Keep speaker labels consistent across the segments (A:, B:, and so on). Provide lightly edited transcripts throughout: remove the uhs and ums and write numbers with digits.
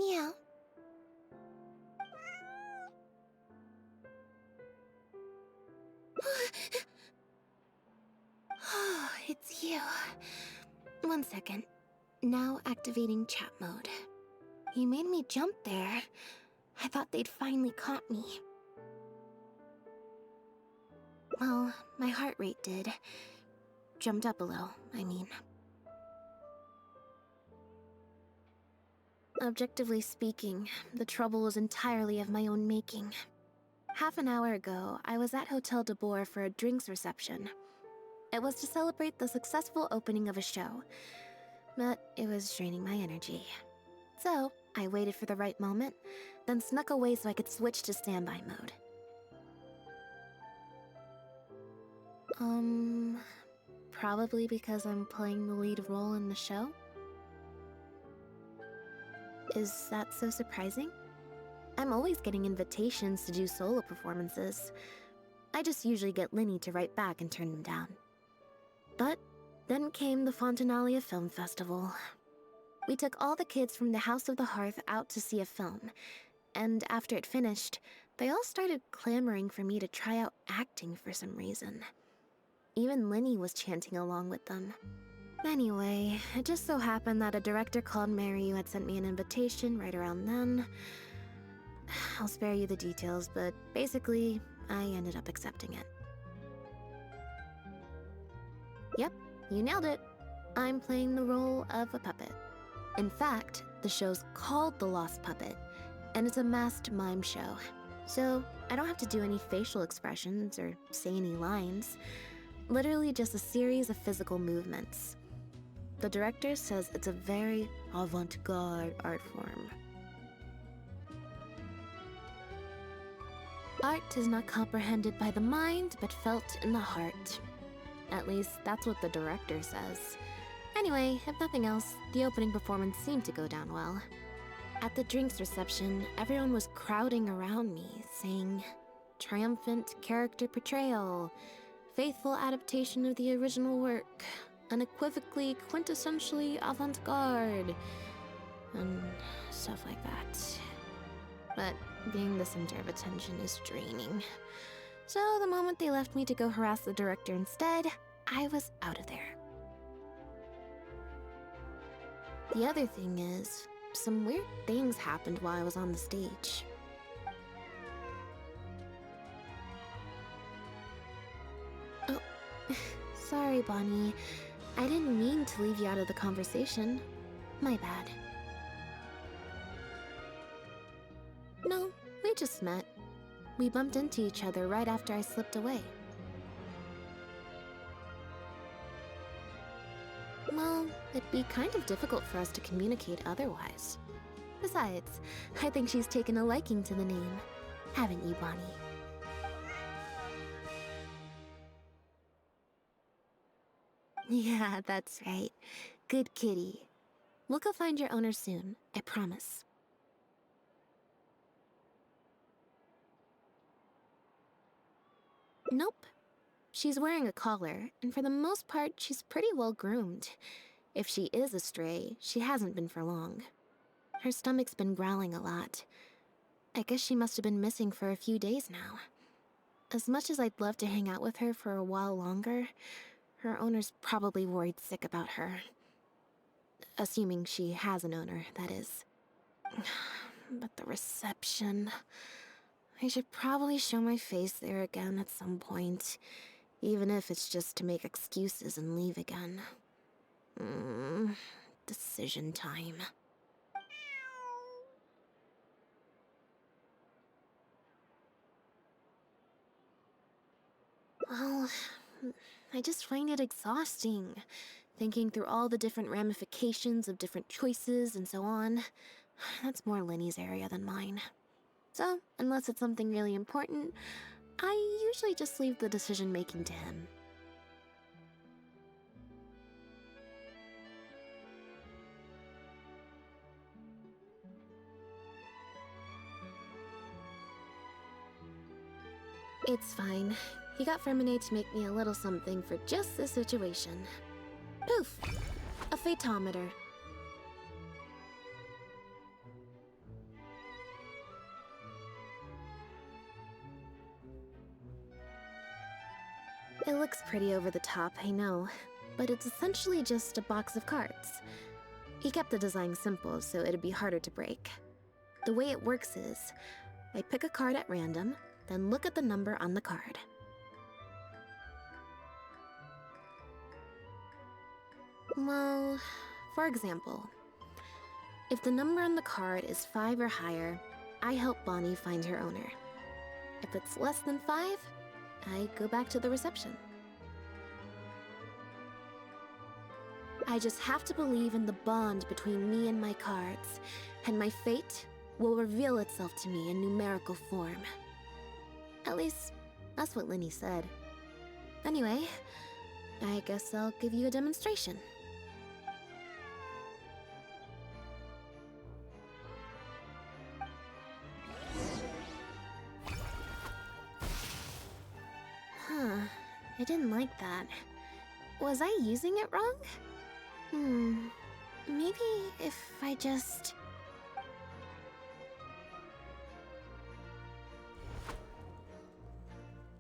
A: Meow. Oh, it's you. 1 second. Now activating chat mode. You made me jump there. I thought they'd finally caught me. Well, my heart rate did. Jumped up a little, I mean. Objectively speaking, the trouble was entirely of my own making. Half an hour ago, I was at Hotel de Boer for a drinks reception. It was to celebrate the successful opening of a show, but it was draining my energy. So, I waited for the right moment, then snuck away so I could switch to standby mode. Probably because I'm playing the lead role in the show? Is that so surprising? I'm always getting invitations to do solo performances. I just usually get Linny to write back and turn them down. But then came the Fontanalia Film Festival. We took all the kids from the House of the Hearth out to see a film, and after it finished, they all started clamoring for me to try out acting for some reason. Even Linny was chanting along with them. Anyway, it just so happened that a director called Mary had sent me an invitation right around then. I'll spare you the details, but basically, I ended up accepting it. Yep, you nailed it. I'm playing the role of a puppet. In fact, the show's called The Lost Puppet, and it's a masked mime show. So, I don't have to do any facial expressions or say any lines. Literally just a series of physical movements. The director says it's a very avant-garde art form. Art is not comprehended by the mind, but felt in the heart. At least, that's what the director says. Anyway, if nothing else, the opening performance seemed to go down well. At the drinks reception, everyone was crowding around me, saying, "Triumphant character portrayal, faithful adaptation of the original work, unequivocally, quintessentially avant-garde," and stuff like that. But being the center of attention is draining. So the moment they left me to go harass the director instead, I was out of there. The other thing is, some weird things happened while I was on the stage. Oh, sorry, Bonnie. I didn't mean to leave you out of the conversation. My bad. No, we just met. We bumped into each other right after I slipped away. Well, it'd be kind of difficult for us to communicate otherwise. Besides, I think she's taken a liking to the name. Haven't you, Bonnie? Yeah, that's right. Good kitty. We'll go find your owner soon, I promise. Nope. She's wearing a collar, and for the most part, she's pretty well groomed. If she is a stray, she hasn't been for long. Her stomach's been growling a lot. I guess she must have been missing for a few days now. As much as I'd love to hang out with her for a while longer, her owner's probably worried sick about her. Assuming she has an owner, that is. But the reception... I should probably show my face there again at some point, even if it's just to make excuses and leave again. Decision time. Well, I just find it exhausting, thinking through all the different ramifications of different choices and so on. That's more Linny's area than mine. So, unless it's something really important, I usually just leave the decision-making to him. It's fine. He got Ferminate to make me a little something for just this situation. Poof! A phaetometer. It looks pretty over the top, I know, but it's essentially just a box of cards. He kept the design simple, so it'd be harder to break. The way it works is, I pick a card at random, then look at the number on the card. Well, for example, if the number on the card is 5 or higher, I help Bonnie find her owner. If it's less than 5, I go back to the reception. I just have to believe in the bond between me and my cards, and my fate will reveal itself to me in numerical form. At least, that's what Linny said. Anyway, I guess I'll give you a demonstration. I didn't like that. Was I using it wrong? Maybe if I just...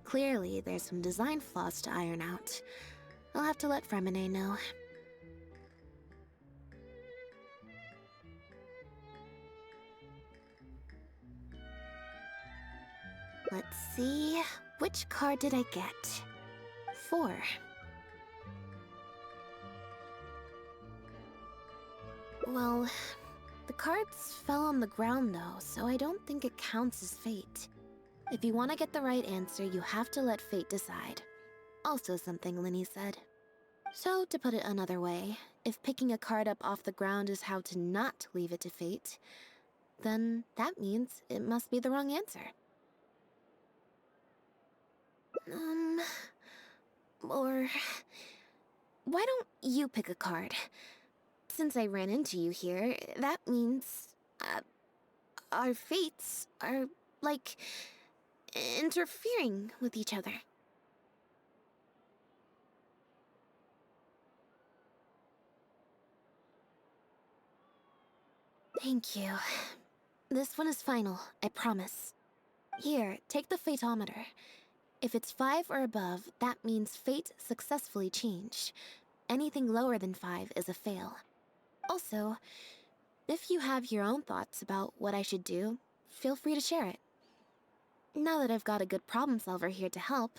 A: Clearly, there's some design flaws to iron out. I'll have to let Fremine know. Let's see... Which card did I get? 4. Well, the cards fell on the ground though, so I don't think it counts as fate. If you want to get the right answer, you have to let fate decide. Also something Linny said. So, to put it another way, if picking a card up off the ground is how to not leave it to fate, then that means it must be the wrong answer. Or... Why don't you pick a card? Since I ran into you here, that means... our fates are, like, interfering with each other. Thank you. This one is final, I promise. Here, take the fatometer. If it's 5 or above, that means fate successfully changed. Anything lower than 5 is a fail. Also, if you have your own thoughts about what I should do, feel free to share it. Now that I've got a good problem solver here to help,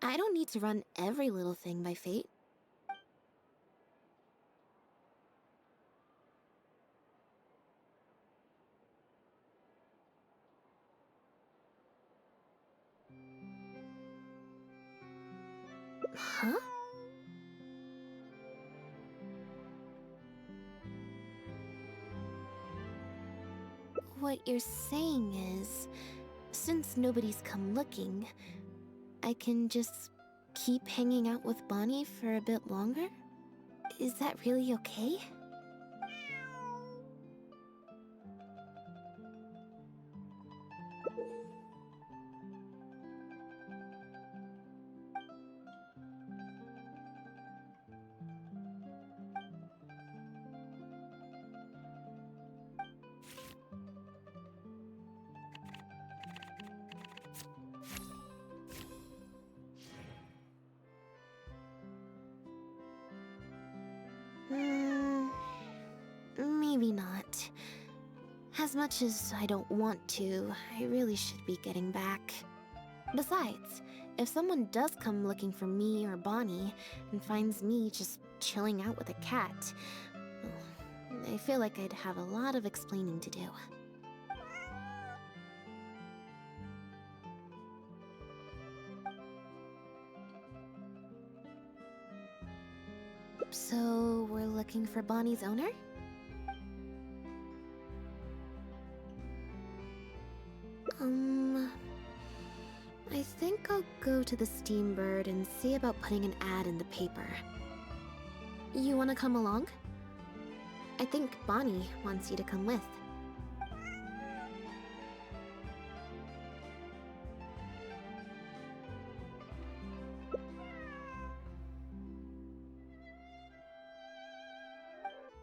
A: I don't need to run every little thing by fate. Huh? What you're saying is, since nobody's come looking, I can just keep hanging out with Bonnie for a bit longer? Is that really okay? Maybe not. As much as I don't want to, I really should be getting back. Besides, if someone does come looking for me or Bonnie and finds me just chilling out with a cat, I feel like I'd have a lot of explaining to do. So, we're looking for Bonnie's owner? I think I'll go to the Steambird and see about putting an ad in the paper. You wanna come along? I think Bonnie wants you to come with.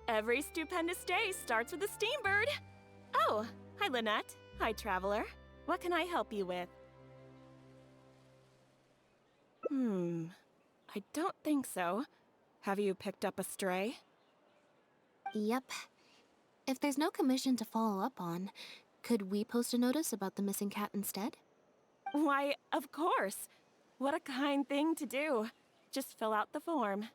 B: Every stupendous day starts with a Steambird! Oh, hi Lynette. Hi Traveler. What can I help you with? I don't think so. Have you picked up a stray?
A: Yep. If there's no commission to follow up on, could we post a notice about the missing cat instead?
B: Why, of course. What a kind thing to do. Just fill out the form.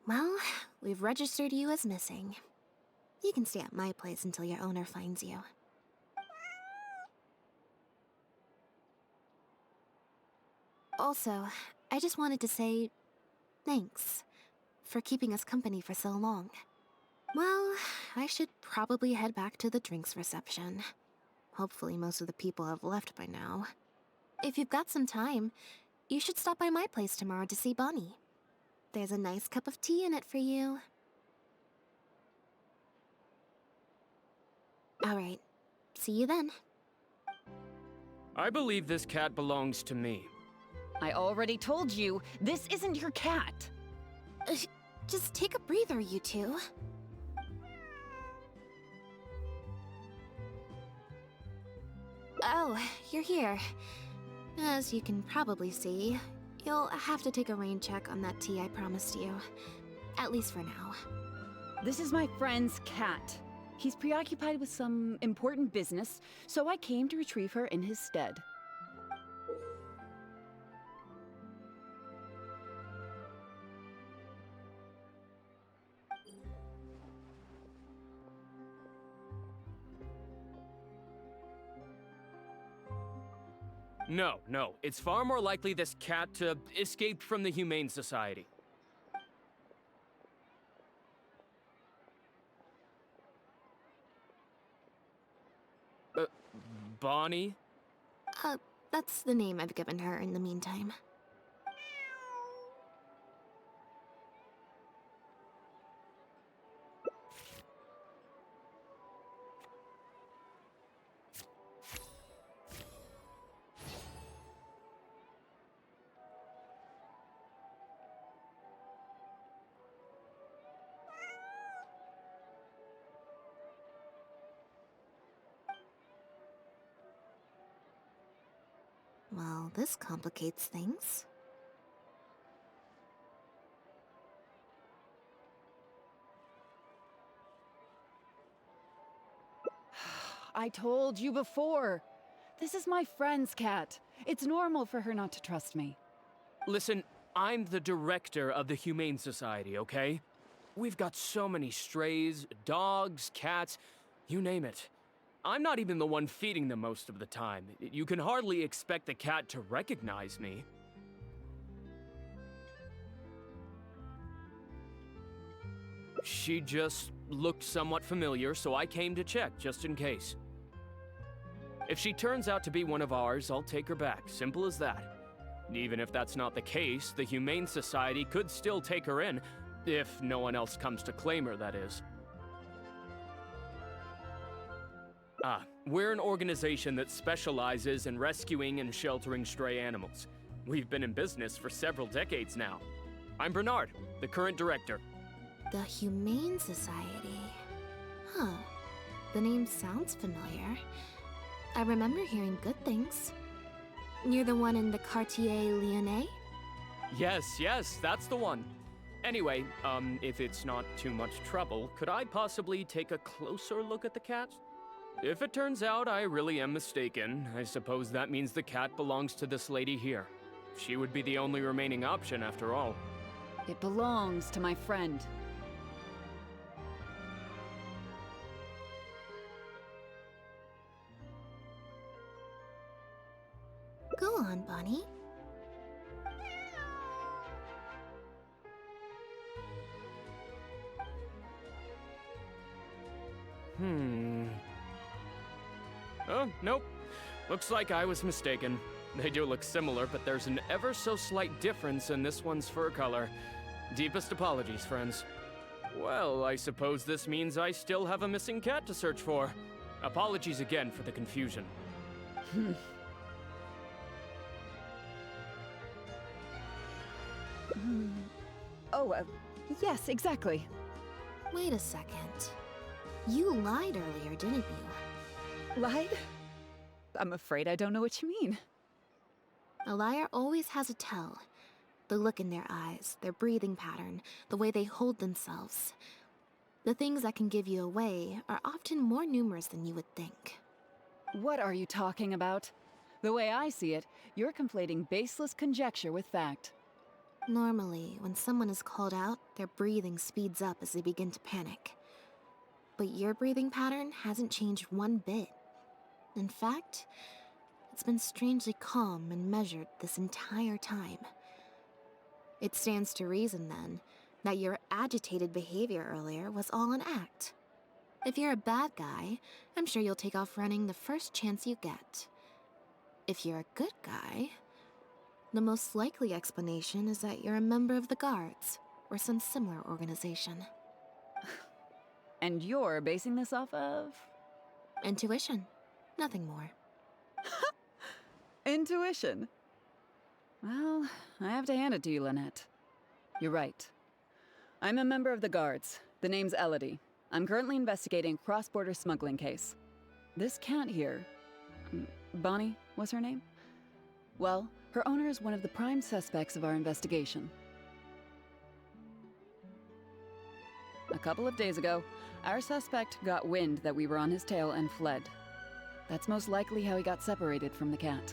A: Well, we've registered you as missing. You can stay at my place until your owner finds you. Also, I just wanted to say thanks for keeping us company for so long. Well, I should probably head back to the drinks reception. Hopefully most of the people have left by now. If you've got some time, you should stop by my place tomorrow to see Bonnie. There's a nice cup of tea in it for you. Alright, see you then.
C: I believe this cat belongs to me.
D: I already told you, this isn't your cat.
A: Just take a breather, you two. Oh, you're here. As you can probably see, you'll have to take a rain check on that tea I promised you. At least for now.
D: This is my friend's cat. He's preoccupied with some important business, so I came to retrieve her in his stead.
C: No. It's far more likely this cat escaped from the Humane Society. Bonnie?
A: That's the name I've given her in the meantime. Well, this complicates things.
D: I told you before. This is my friend's cat. It's normal for her not to trust me.
C: Listen, I'm the director of the Humane Society, okay? We've got so many strays, dogs, cats, you name it. I'm not even the one feeding them most of the time. You can hardly expect the cat to recognize me. She just looked somewhat familiar, so I came to check, just in case. If she turns out to be one of ours, I'll take her back. Simple as that. Even if that's not the case, the Humane Society could still take her in, if no one else comes to claim her, that is. We're an organization that specializes in rescuing and sheltering stray animals. We've been in business for several decades now. I'm Bernard, the current director.
A: The Humane Society. Huh. The name sounds familiar. I remember hearing good things. You're the one in the Quartier Lyonnais?
C: Yes, that's the one. Anyway, if it's not too much trouble, could I possibly take a closer look at the cat? If it turns out I really am mistaken, I suppose that means the cat belongs to this lady here. She would be the only remaining option after all.
D: It belongs to my friend.
A: Go on, Bonnie.
C: Oh, nope. Looks like I was mistaken. They do look similar, but there's an ever so slight difference in this one's fur color. Deepest apologies, friends. Well, I suppose this means I still have a missing cat to search for. Apologies again for the confusion.
D: Oh, yes, exactly.
A: Wait a second. You lied earlier, didn't you?
D: Lied? I'm afraid I don't know what you mean.
A: A liar always has a tell. The look in their eyes, their breathing pattern, the way they hold themselves. The things that can give you away are often more numerous than you would think.
D: What are you talking about? The way I see it, you're conflating baseless conjecture with fact.
A: Normally, when someone is called out, their breathing speeds up as they begin to panic. But your breathing pattern hasn't changed one bit. In fact, it's been strangely calm and measured this entire time. It stands to reason, then, that your agitated behavior earlier was all an act. If you're a bad guy, I'm sure you'll take off running the first chance you get. If you're a good guy, the most likely explanation is that you're a member of the Guards, or some similar organization.
D: And you're basing this off of?
A: Intuition. Nothing more.
D: Intuition. Well, I have to hand it to you, Lynette. You're right. I'm a member of the Guards. The name's Elodie. I'm currently investigating a cross-border smuggling case. This cat here, Bonnie was her name? Well, her owner is one of the prime suspects of our investigation. A couple of days ago, our suspect got wind that we were on his tail and fled. That's most likely how he got separated from the cat.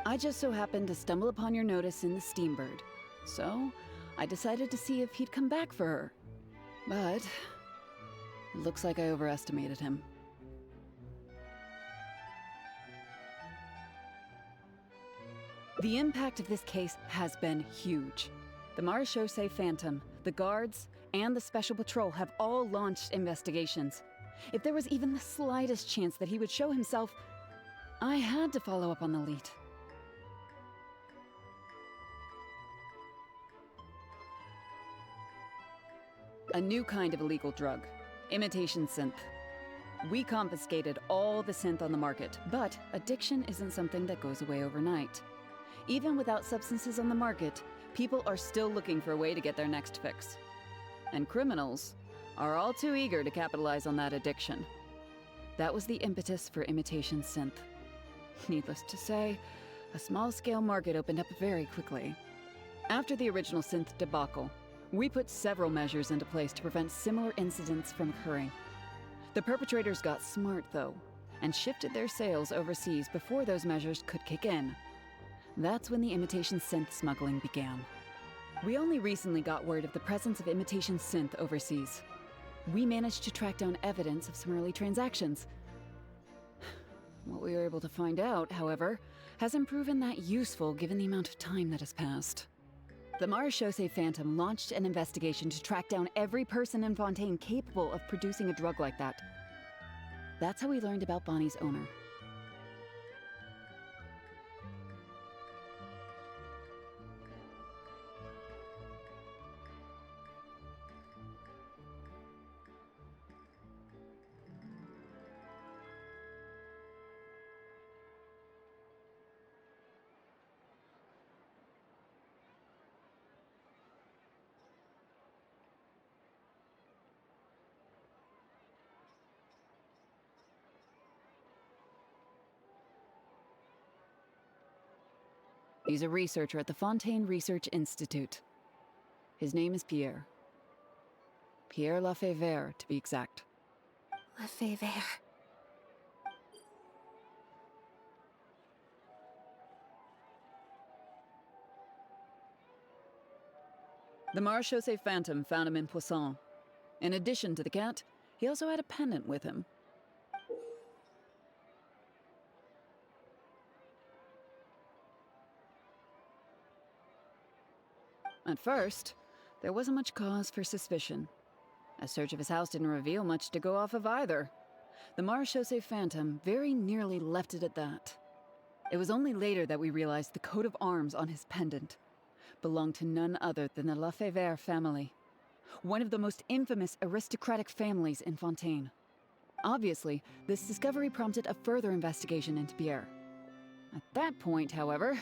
D: I just so happened to stumble upon your notice in the Steambird, so I decided to see if he'd come back for her. But it looks like I overestimated him. The impact of this case has been huge. The Marechaussee Phantom, the Guards, and the Special Patrol have all launched investigations. If there was even the slightest chance that he would show himself, I had to follow up on the lead. A new kind of illegal drug, imitation synth. We confiscated all the synth on the market, but addiction isn't something that goes away overnight. Even without substances on the market, people are still looking for a way to get their next fix. And criminals are all too eager to capitalize on that addiction. That was the impetus for imitation synth. Needless to say, a small-scale market opened up very quickly. After the original synth debacle, we put several measures into place to prevent similar incidents from occurring. The perpetrators got smart, though, and shifted their sales overseas before those measures could kick in. That's when the imitation synth smuggling began. We only recently got word of the presence of imitation synth overseas. We managed to track down evidence of some early transactions. What we were able to find out, however, hasn't proven that useful given the amount of time that has passed. The Marechaussee Phantom launched an investigation to track down every person in Fontaine capable of producing a drug like that. That's how we learned about Bonnie's owner. He's a researcher at the Fontaine Research Institute. His name is Pierre. Pierre Lafayette, to be exact.
A: Lefebvre.
D: The Marechaussee Phantom found him in Poisson. In addition to the cat, he also had a pendant with him. At first, there wasn't much cause for suspicion. A search of his house didn't reveal much to go off of either. The Marechaussee Phantom very nearly left it at that. It was only later that we realized the coat of arms on his pendant belonged to none other than the Lafayette family, one of the most infamous aristocratic families in Fontaine. Obviously, this discovery prompted a further investigation into Pierre. At that point, however,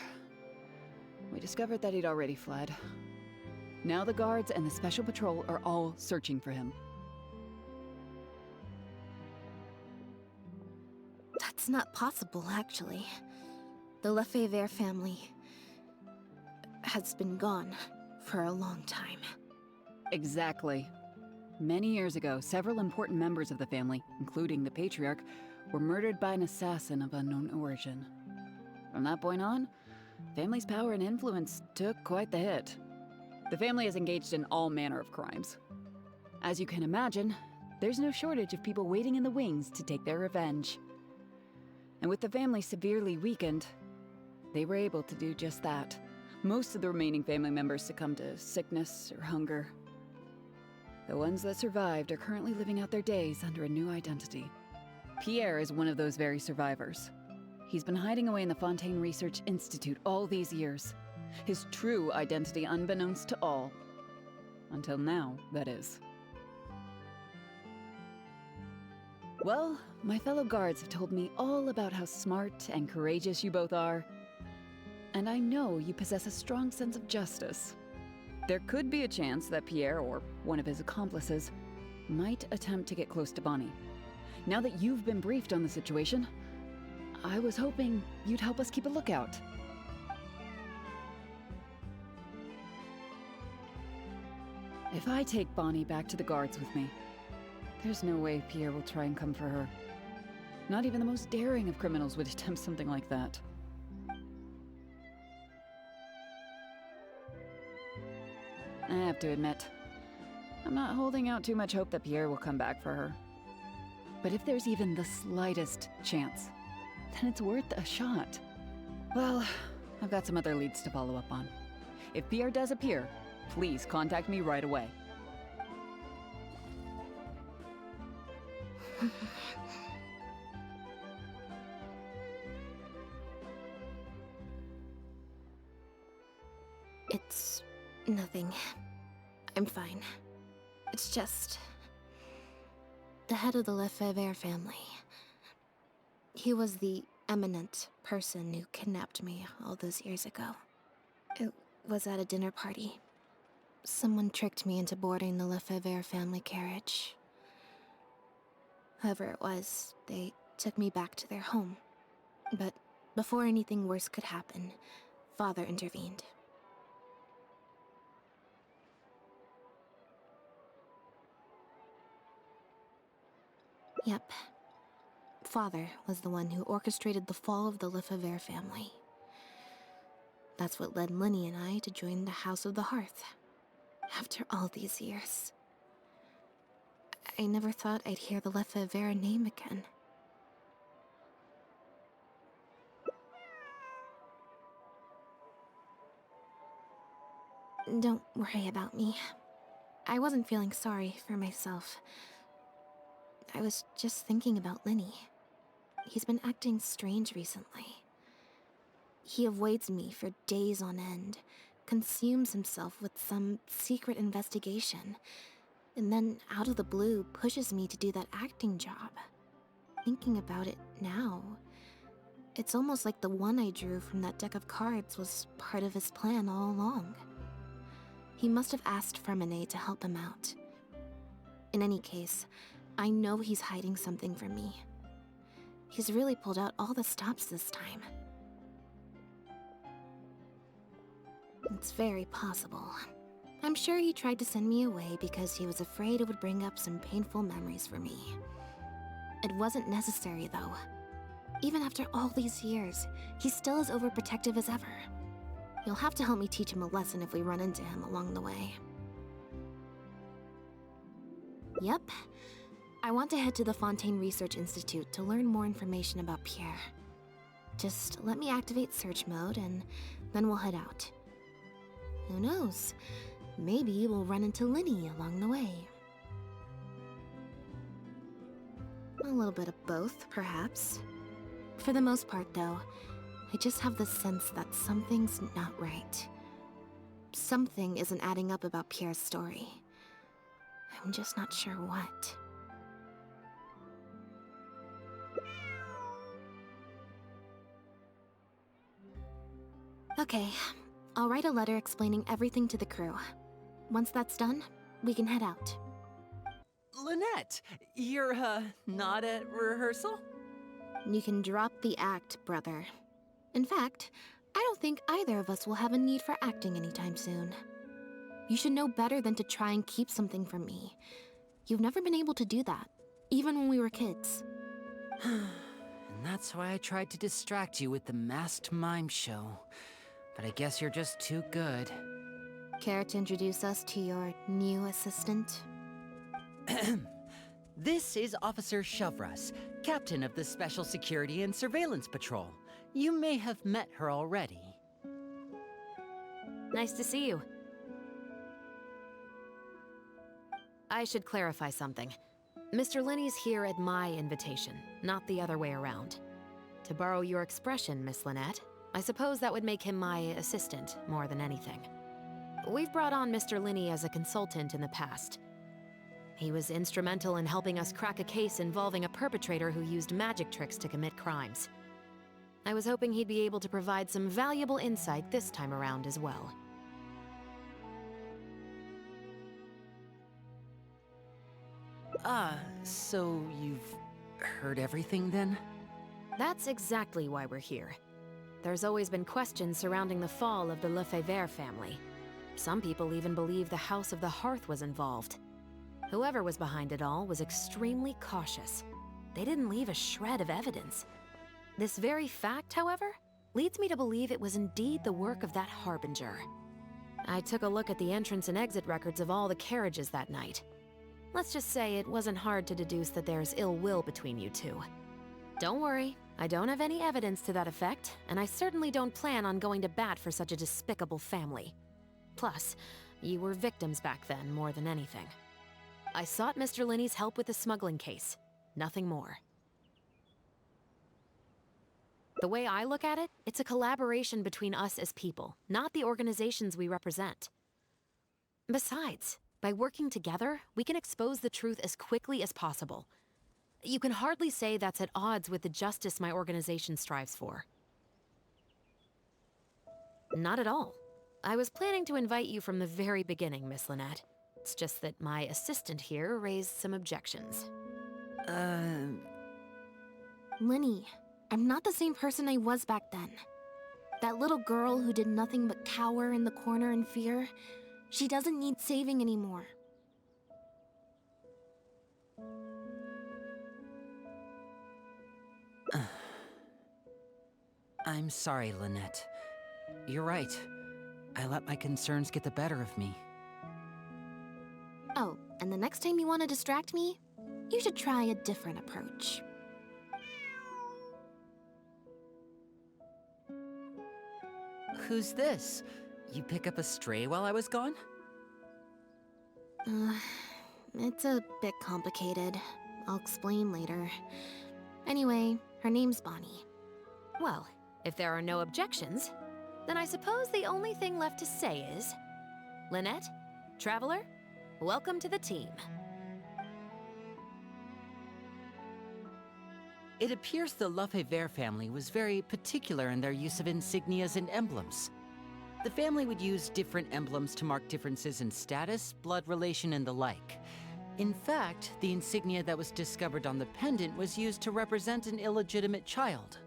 D: we discovered that he'd already fled. Now the Guards and the Special Patrol are all searching for him.
A: That's not possible, actually. The Lefebvre family has been gone for a long time.
D: Exactly. Many years ago, several important members of the family, including the patriarch, were murdered by an assassin of unknown origin. From that point on, family's power and influence took quite the hit. The family is engaged in all manner of crimes. As you can imagine, there's no shortage of people waiting in the wings to take their revenge. And with the family severely weakened, they were able to do just that. Most of the remaining family members succumbed to sickness or hunger. The ones that survived are currently living out their days under a new identity. Pierre is one of those very survivors. He's been hiding away in the Fontaine Research Institute all these years. His true identity unbeknownst to all. Until now, that is. Well, my fellow guards have told me all about how smart and courageous you both are. And I know you possess a strong sense of justice. There could be a chance that Pierre, or one of his accomplices, might attempt to get close to Bonnie. Now that you've been briefed on the situation, I was hoping you'd help us keep a lookout. If I take Bonnie back to the guards with me, there's no way Pierre will try and come for her. Not even the most daring of criminals would attempt something like that. I have to admit, I'm not holding out too much hope that Pierre will come back for her. But if there's even the slightest chance, then it's worth a shot. Well, I've got some other leads to follow up on. If Pierre does appear, please contact me right away.
A: It's nothing. I'm fine. It's just... the head of the Lefebvre family. He was the eminent person who kidnapped me all those years ago. It was at a dinner party. Someone tricked me into boarding the Lefebvre family carriage. Whoever it was, they took me back to their home. But before anything worse could happen, Father intervened. Yep. Father was the one who orchestrated the fall of the Lefebvre family. That's what led Lynette and I to join the House of the Hearth. After all these years. I never thought I'd hear the Lefebvre name again. Don't worry about me. I wasn't feeling sorry for myself. I was just thinking about Lynette. He's been acting strange recently. He avoids me for days on end, consumes himself with some secret investigation, and then out of the blue pushes me to do that acting job. Thinking about it now, it's almost like the one I drew from that deck of cards was part of his plan all along. He must have asked Fermine to help him out. In any case, I know he's hiding something from me. He's really pulled out all the stops this time. It's very possible. I'm sure he tried to send me away because he was afraid it would bring up some painful memories for me. It wasn't necessary, though. Even after all these years, he's still as overprotective as ever. You'll have to help me teach him a lesson if we run into him along the way. Yep. I want to head to the Fontaine Research Institute to learn more information about Pierre. Just let me activate search mode and then we'll head out. Who knows? Maybe we'll run into Lynette along the way. A little bit of both, perhaps. For the most part, though, I just have the sense that something's not right. Something isn't adding up about Pierre's story. I'm just not sure what. Okay, I'll write a letter explaining everything to the crew. Once that's done, we can head out.
E: Lynette, you're, not at rehearsal?
A: You can drop the act, brother. In fact, I don't think either of us will have a need for acting anytime soon. You should know better than to try and keep something from me. You've never been able to do that, even when we were kids.
E: And that's why I tried to distract you with the masked mime show. But I guess you're just too good.
A: Care to introduce us to your new assistant?
E: This is Officer Shovras, captain of the Special Security and Surveillance Patrol. You may have met her already.
F: Nice to see you. I should clarify something. Mr. Linney's here at my invitation, not the other way around. To borrow your expression, Miss Lynette, I suppose that would make him my assistant more than anything. We've brought on Mr. Linney as a consultant in the past. He was instrumental in helping us crack a case involving a perpetrator who used magic tricks to commit crimes. I was hoping he'd be able to provide some valuable insight this time around as well.
E: So you've heard everything then?
F: That's exactly why we're here. There's always been questions surrounding the fall of the Lefebvre family. Some people even believe the House of the Hearth was involved. Whoever was behind it all was extremely cautious. They didn't leave a shred of evidence. This very fact, however, leads me to believe it was indeed the work of that Harbinger. I took a look at the entrance and exit records of all the carriages that night. Let's just say it wasn't hard to deduce that there's ill will between you two. Don't worry, I don't have any evidence to that effect, and I certainly don't plan on going to bat for such a despicable family. Plus, you were victims back then more than anything. I sought Mr. Linney's help with the smuggling case. Nothing more. The way I look at it, it's a collaboration between us as people, not the organizations we represent. Besides, by working together, we can expose the truth as quickly as possible. You can hardly say that's at odds with the justice my organization strives for. Not at all. I was planning to invite you from the very beginning, Miss Lynette. It's just that my assistant here raised some objections.
A: Linny, I'm not the same person I was back then. That little girl who did nothing but cower in the corner in fear, she doesn't need saving anymore.
E: I'm sorry, Lynette. You're right. I let my concerns get the better of me.
A: Oh, and the next time you want to distract me, you should try a different approach.
E: Who's this? You pick up a stray while I was gone?
A: It's a bit complicated. I'll explain later. Anyway, her name's Bonnie.
F: Well, if there are no objections, then I suppose the only thing left to say is... Lynette, Traveler, welcome to the team.
E: It appears the Lefebvre family was very particular in their use of insignias and emblems. The family would use different emblems to mark differences in status, blood relation, and the like. In fact, the insignia that was discovered on the pendant was used to represent an illegitimate child.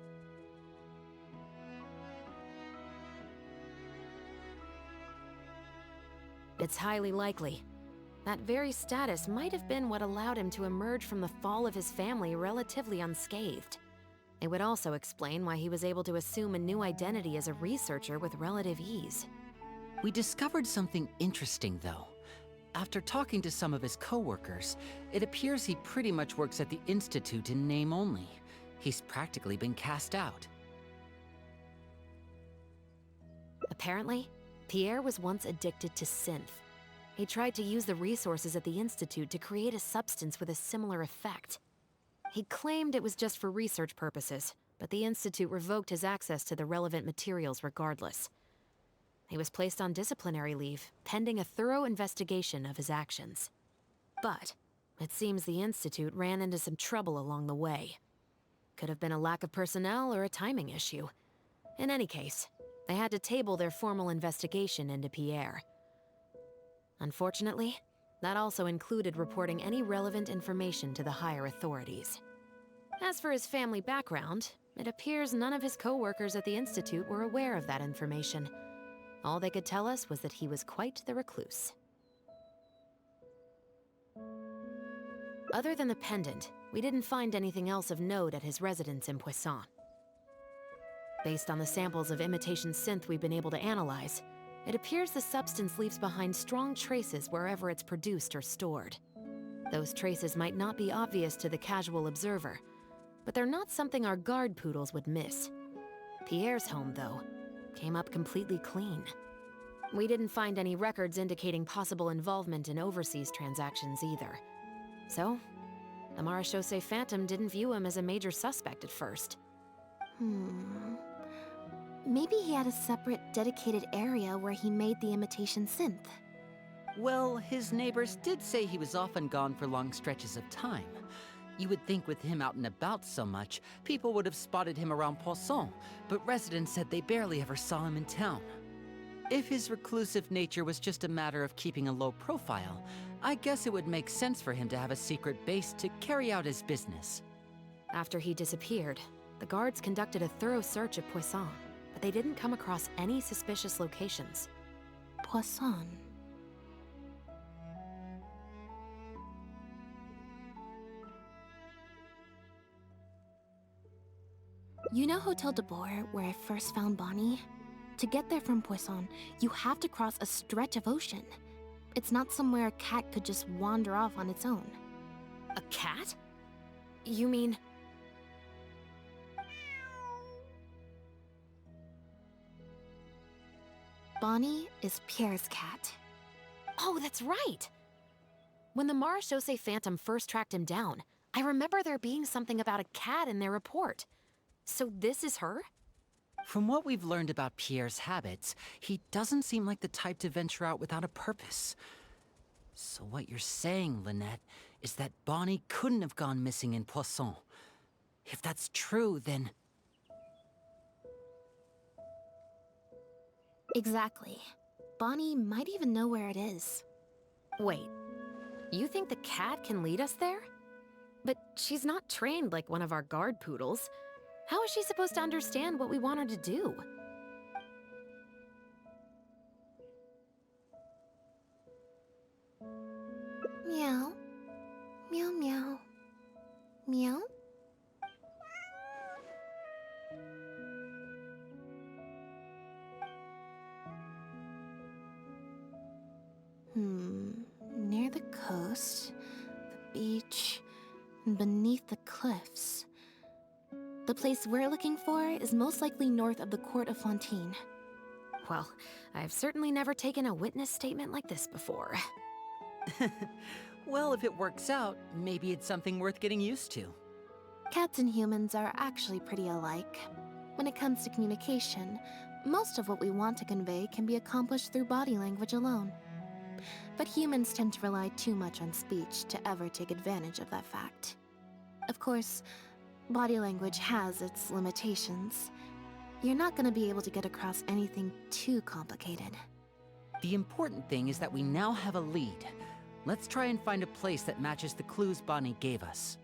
F: It's highly likely. That very status might have been what allowed him to emerge from the fall of his family relatively unscathed. It would also explain why he was able to assume a new identity as a researcher with relative ease.
E: We discovered something interesting, though. After talking to some of his co-workers, it appears he pretty much works at the Institute in name only. He's practically been cast out.
F: Apparently, Pierre was once addicted to synth. He tried to use the resources at the Institute to create a substance with a similar effect. He claimed it was just for research purposes, but the Institute revoked his access to the relevant materials regardless. He was placed on disciplinary leave, pending a thorough investigation of his actions. But it seems the Institute ran into some trouble along the way. Could have been a lack of personnel or a timing issue. In any case, they had to table their formal investigation into Pierre. Unfortunately, that also included reporting any relevant information to the higher authorities. As for his family background, it appears none of his co-workers at the Institute were aware of that information. All they could tell us was that he was quite the recluse. Other than the pendant, we didn't find anything else of note at his residence in Poisson. Based on the samples of imitation synth we've been able to analyze, it appears the substance leaves behind strong traces wherever it's produced or stored. Those traces might not be obvious to the casual observer, but they're not something our guard poodles would miss. Pierre's home, though, came up completely clean. We didn't find any records indicating possible involvement in overseas transactions either. So, the Marechaussee Phantom didn't view him as a major suspect at first.
A: Maybe he had a separate, dedicated area where he made the imitation synth.
E: Well, his neighbors did say he was often gone for long stretches of time. You would think with him out and about so much, people would have spotted him around Poisson, but residents said they barely ever saw him in town. If his reclusive nature was just a matter of keeping a low profile, I guess it would make sense for him to have a secret base to carry out his business.
F: After he disappeared, the guards conducted a thorough search of Poisson, but they didn't come across any suspicious locations.
A: Poisson. You know Hotel de Boer, where I first found Bonnie? To get there from Poisson, you have to cross a stretch of ocean. It's not somewhere a cat could just wander off on its own.
F: A cat? You mean...
A: Bonnie is Pierre's cat.
F: Oh, that's right! When the Marechaussee Phantom first tracked him down, I remember there being something about a cat in their report. So this is her?
E: From what we've learned about Pierre's habits, he doesn't seem like the type to venture out without a purpose. So what you're saying, Lynette, is that Bonnie couldn't have gone missing in Poisson. If that's true, then...
A: Exactly. Bonnie might even know where it is.
F: Wait, you think the cat can lead us there? But she's not trained like one of our guard poodles. How is she supposed to understand what we want her to do?
A: Meow. Meow meow. Meow? Near the coast, the beach, and beneath the cliffs. The place we're looking for is most likely north of the Court of Fontaine.
F: Well, I've certainly never taken a witness statement like this before.
E: Well, if it works out, maybe it's something worth getting used to.
A: Cats and humans are actually pretty alike. When it comes to communication, most of what we want to convey can be accomplished through body language alone. But humans tend to rely too much on speech to ever take advantage of that fact. Of course, body language has its limitations. You're not going to be able to get across anything too complicated.
E: The important thing is that we now have a lead. Let's try and find a place that matches the clues Bonnie gave us.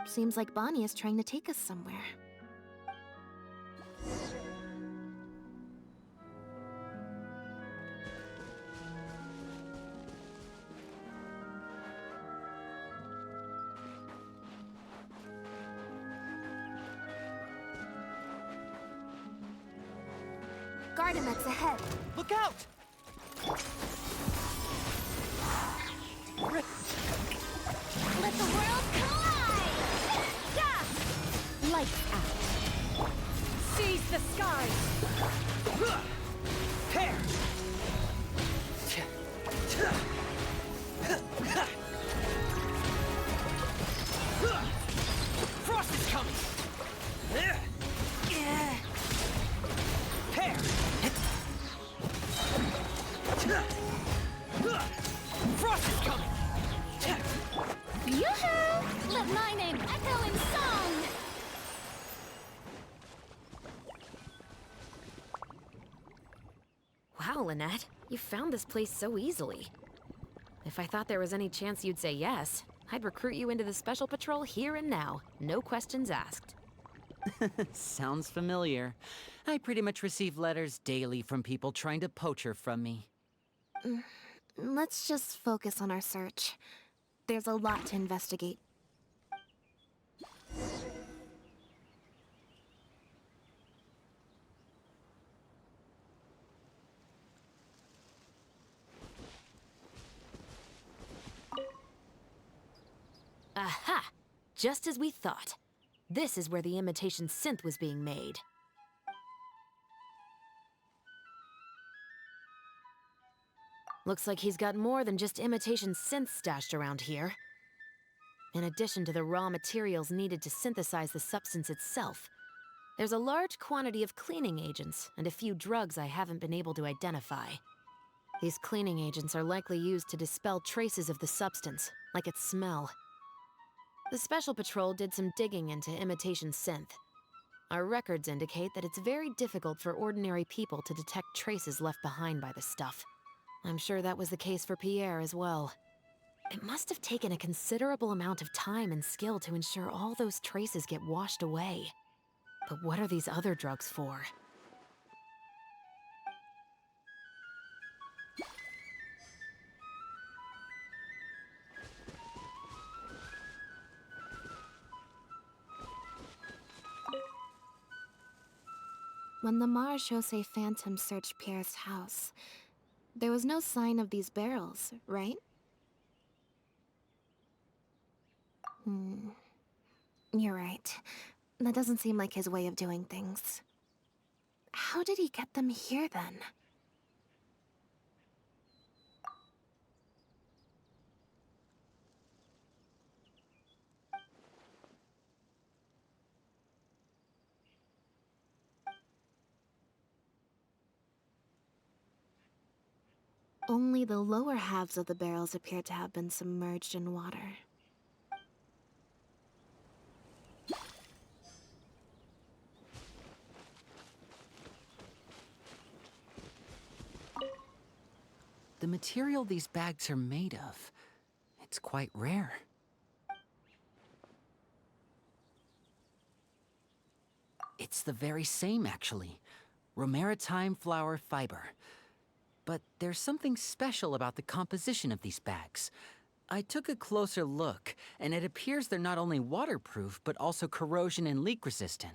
A: Seems like Bonnie is trying to take us somewhere. Gardamet's ahead.
E: Look out!
A: Let the world collide! Yeah! Lights out.
F: Seize the skies!
C: Hair! Frost is coming! Hair! Frost is coming!
A: Yoo-hoo! Let my name echo in song!
F: Wow, Lynette, you found this place so easily. If I thought there was any chance you'd say yes, I'd recruit you into the Special Patrol here and now. No questions asked.
E: Sounds familiar. I pretty much receive letters daily from people trying to poach her from me.
A: Let's just focus on our search. There's a lot to investigate.
F: Aha! Just as we thought. This is where the imitation synth was being made. Looks like he's got more than just imitation synths stashed around here. In addition to the raw materials needed to synthesize the substance itself, there's a large quantity of cleaning agents and a few drugs I haven't been able to identify. These cleaning agents are likely used to dispel traces of the substance, like its smell. The Special Patrol did some digging into imitation synth. Our records indicate that it's very difficult for ordinary people to detect traces left behind by the stuff. I'm sure that was the case for Pierre as well. It must have taken a considerable amount of time and skill to ensure all those traces get washed away. But what are these other drugs for?
A: When the Marechaussee Phantom searched Pierre's house, there was no sign of these barrels, right? You're right. That doesn't seem like his way of doing things. How did he get them here, then? Only the lower halves of the barrels appear to have been submerged in water.
E: The material these bags are made of, it's quite rare. It's the very same, actually. Romaritime flower fiber. But there's something special about the composition of these bags. I took a closer look, and it appears they're not only waterproof, but also corrosion and leak resistant.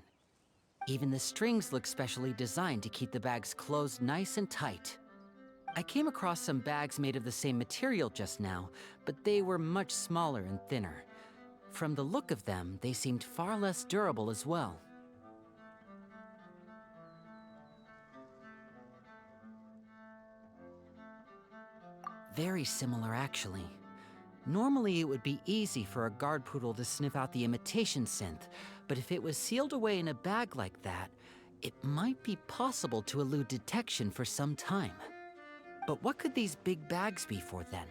E: Even the strings look specially designed to keep the bags closed nice and tight. I came across some bags made of the same material just now, but they were much smaller and thinner. From the look of them, they seemed far less durable as well. Very similar, actually. Normally, it would be easy for a guard poodle to sniff out the imitation synth, but if it was sealed away in a bag like that, it might be possible to elude detection for some time. But what could these big bags be for then?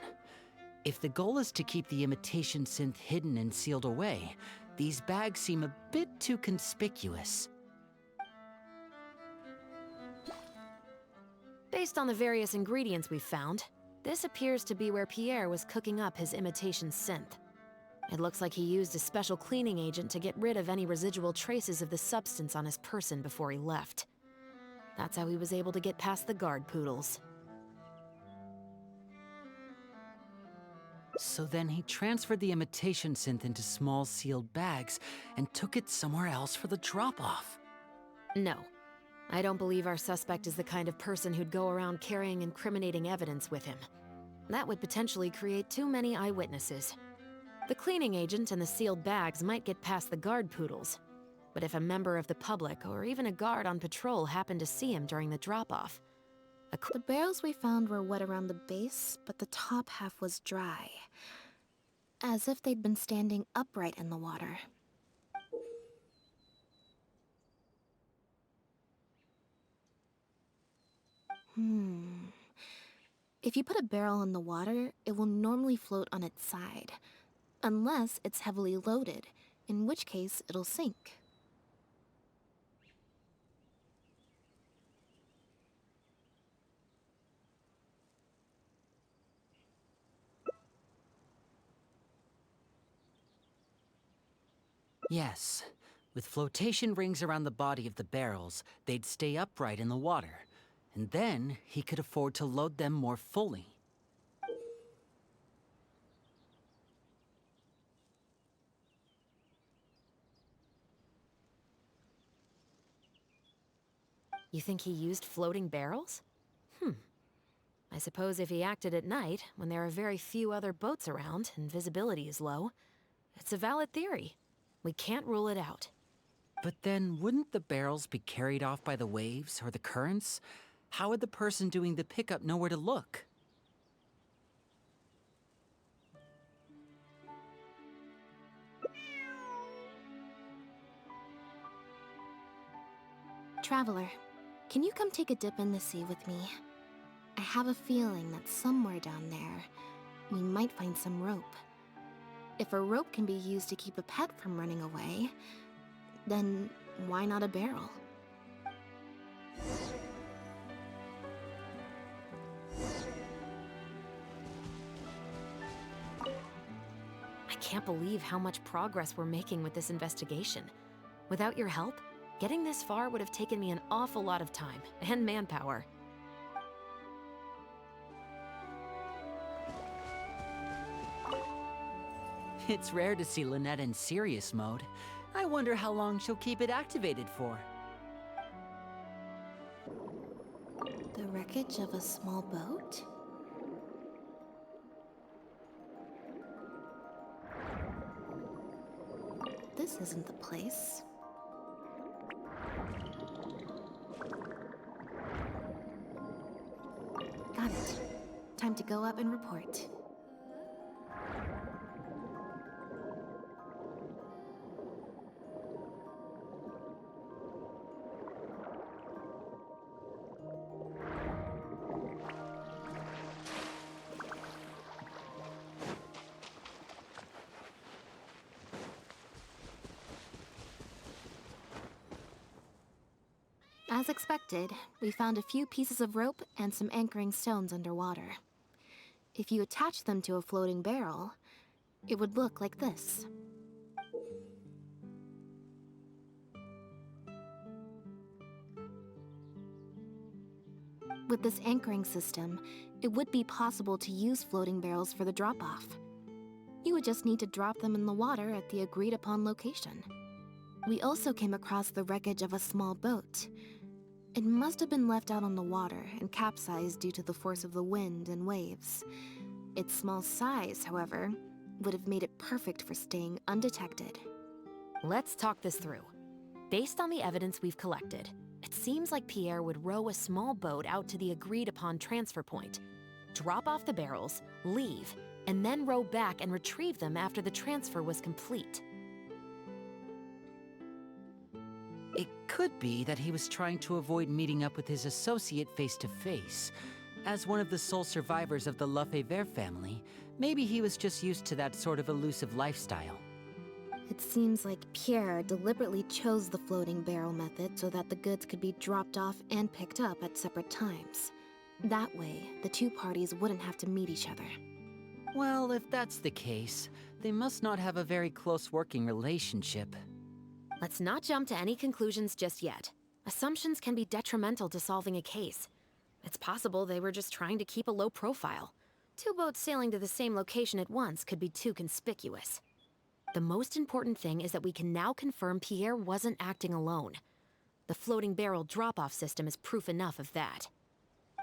E: If the goal is to keep the imitation synth hidden and sealed away, these bags seem a bit too conspicuous.
F: Based on the various ingredients we've found, this appears to be where Pierre was cooking up his imitation synth. It looks like he used a special cleaning agent to get rid of any residual traces of the substance on his person before he left. That's how he was able to get past the guard poodles.
E: So then he transferred the imitation synth into small sealed bags and took it somewhere else for the drop-off.
F: No. I don't believe our suspect is the kind of person who'd go around carrying incriminating evidence with him. That would potentially create too many eyewitnesses. The cleaning agent and the sealed bags might get past the guard poodles, but if a member of the public or even a guard on patrol happened to see him during the drop-off...
A: The barrels we found were wet around the base, but the top half was dry. As if they'd been standing upright in the water. If you put a barrel in the water, it will normally float on its side. Unless it's heavily loaded, in which case it'll sink.
E: Yes. With flotation rings around the body of the barrels, they'd stay upright in the water. And then he could afford to load them more fully.
F: You think he used floating barrels? I suppose if he acted at night, when there are very few other boats around and visibility is low, it's a valid theory. We can't rule it out.
E: But then, wouldn't the barrels be carried off by the waves or the currents? How would the person doing the pickup know where to look?
A: Traveler, can you come take a dip in the sea with me? I have a feeling that somewhere down there, we might find some rope. If a rope can be used to keep a pet from running away, then why not a barrel?
F: I can't believe how much progress we're making with this investigation. Without your help, getting this far would have taken me an awful lot of time and manpower.
E: It's rare to see Lynette in serious mode. I wonder how long she'll keep it activated for.
A: The wreckage of a small boat? This isn't the place. Got it. Time to go up and report. As expected, we found a few pieces of rope and some anchoring stones underwater. If you attach them to a floating barrel, it would look like this. With this anchoring system, it would be possible to use floating barrels for the drop-off. You would just need to drop them in the water at the agreed-upon location. We also came across the wreckage of a small boat. It must have been left out on the water and capsized due to the force of the wind and waves. Its small size, however, would have made it perfect for staying undetected.
F: Let's talk this through. Based on the evidence we've collected, it seems like Pierre would row a small boat out to the agreed-upon transfer point, drop off the barrels, leave, and then row back and retrieve them after the transfer was complete.
E: It could be that he was trying to avoid meeting up with his associate face to face. As one of the sole survivors of the Lefebvre family, maybe he was just used to that sort of elusive lifestyle.
A: It seems like Pierre deliberately chose the floating barrel method so that the goods could be dropped off and picked up at separate times. That way, the two parties wouldn't have to meet each other.
E: Well, if that's the case, they must not have a very close working relationship.
F: Let's not jump to any conclusions just yet. Assumptions can be detrimental to solving a case. It's possible they were just trying to keep a low profile. Two boats sailing to the same location at once could be too conspicuous. The most important thing is that we can now confirm Pierre wasn't acting alone. The floating barrel drop-off system is proof enough of that.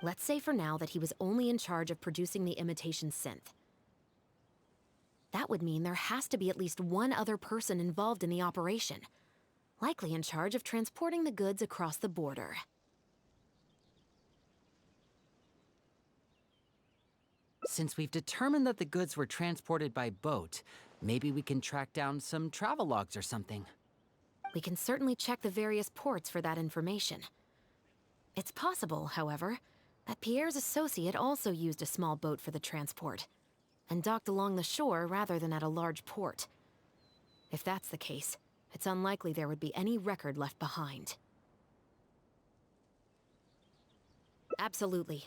F: Let's say for now that he was only in charge of producing the imitation synth. That would mean there has to be at least one other person involved in the operation, likely in charge of transporting the goods across the border.
E: Since we've determined that the goods were transported by boat, maybe we can track down some travel logs or something.
F: We can certainly check the various ports for that information. It's possible, however, that Pierre's associate also used a small boat for the transport, and docked along the shore rather than at a large port. If that's the case, it's unlikely there would be any record left behind. Absolutely.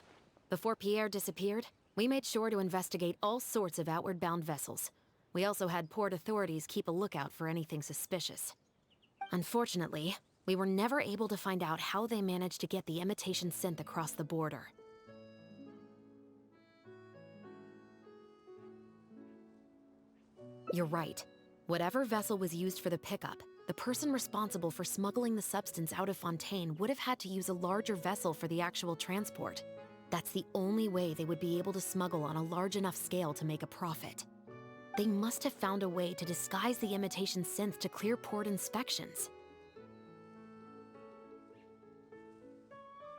F: Before Pierre disappeared, we made sure to investigate all sorts of outward-bound vessels. We also had port authorities keep a lookout for anything suspicious. Unfortunately, we were never able to find out how they managed to get the imitation synth across the border. You're right. Whatever vessel was used for the pickup, the person responsible for smuggling the substance out of Fontaine would have had to use a larger vessel for the actual transport. That's the only way they would be able to smuggle on a large enough scale to make a profit. They must have found a way to disguise the imitation synth to clear port inspections.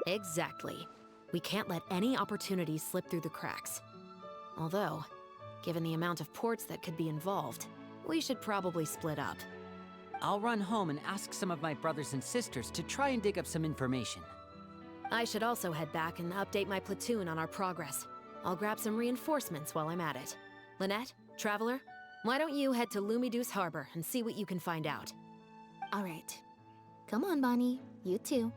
F: Exactly. We can't let any opportunities slip through the cracks. Although, given the amount of ports that could be involved, we should probably split up.
E: I'll run home and ask some of my brothers and sisters to try and dig up some information.
F: I should also head back and update my platoon on our progress. I'll grab some reinforcements while I'm at it. Lynette, Traveler, why don't you head to Lumiduce Harbor and see what you can find out?
A: All right. Come on, Bonnie. You too.